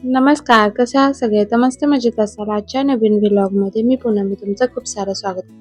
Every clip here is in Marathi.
नमस्कार, कसे आहात सगळे? तर मस्त मजेत असाल. आजच्या नवीन व्लॉगमध्ये मी पुन्हा तुमचं खूप सारं स्वागत करते.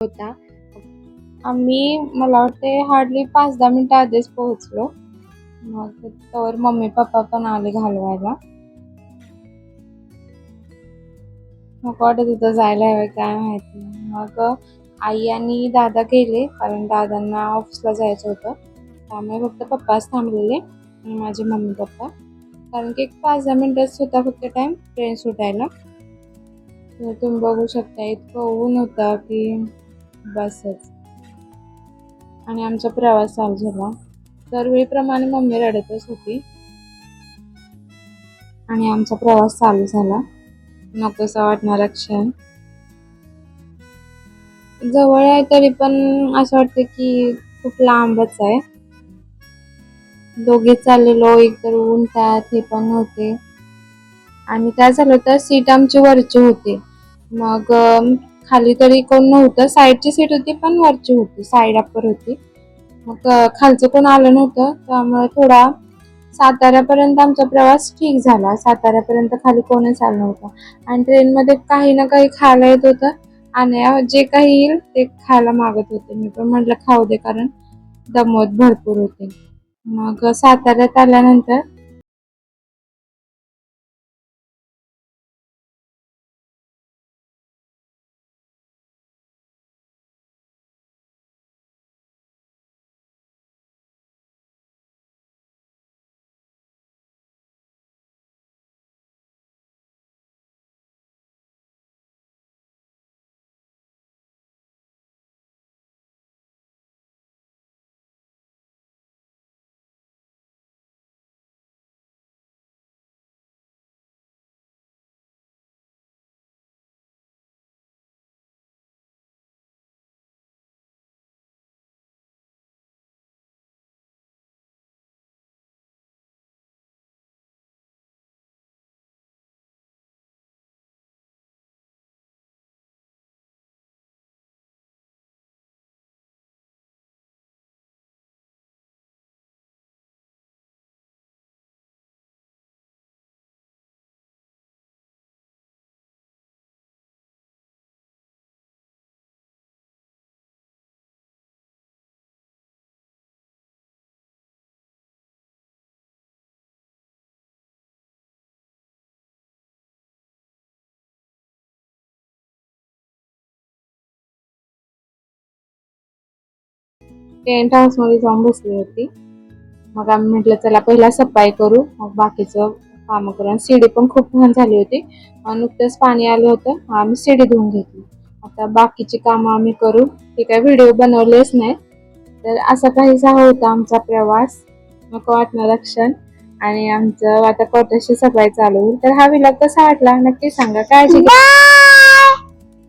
होता मला वाटते हार्डली 5-10 मिनिटं आधीच पोहोचलो. मग तर मम्मी पप्पा पण आले घालवायला. मग वाटत होतं जायला हवं काय माहिती. मग आई आणि दादा गेले कारण दादांना ऑफिसला जायचं होतं. त्यामुळे फक्त पप्पाच थांबलेले आणि माझे मम्मी पप्पा. कारण की 5-10 मिनिटच होता फक्त टाइम ट्रेन सुटायला. तर तुम्ही बघू शकता इतकं ऊन होतं की बसच. आणि आमचा प्रवास चालू झाला. दरवेळीप्रमाणे मम्मी रडतच होती आणि आमचा प्रवास चालू झाला. नकोसा वाटणारा क्षण. जवळ आहे तरी पण असं वाटतं की खूप लांबच आहे. दोघे चाललेलो एकतर ऊन त्यात हे पण होते. आणि काय झालं होतं सीट आमची वरची होती. मग खाली तरी कोण नव्हतं. साईडची सीट होती पण वरची होती, साईड अप्पर होती. मग खालचं कोण आलं नव्हतं त्यामुळे थोडा साताऱ्यापर्यंत आमचा प्रवास ठीक झाला. साताऱ्यापर्यंत खाली कोणच आलं नव्हतं आणि ट्रेनमध्ये काही ना काही खायला येत होतं आणि जे काही येईल ते खायला मागत होते. मी पण म्हटलं खाऊ दे कारण दमत भरपूर होते. मग साताऱ्यात आल्यानंतर टेंट हाऊस मध्ये जाऊन बसली होती. मग आम्ही म्हटलं चला पहिला सफाई करू मग बाकीचं काम करू. आणि शिडी पण खूप घाण झाली होती. नुकतंच पाणी आलं होतं आम्ही शिडी धुवून घेतली. आता बाकीची कामं आम्ही करू. ते काय व्हिडिओ बनवलेच नाही. तर असा काहीसा होता आमचा प्रवास. नको वाटणारा क्षण. आणि आमचं आता कॉटेजची सफाई चालू होईल. तर हा व्लॉग कसा वाटला नक्की सांगा. काळजी घ्या.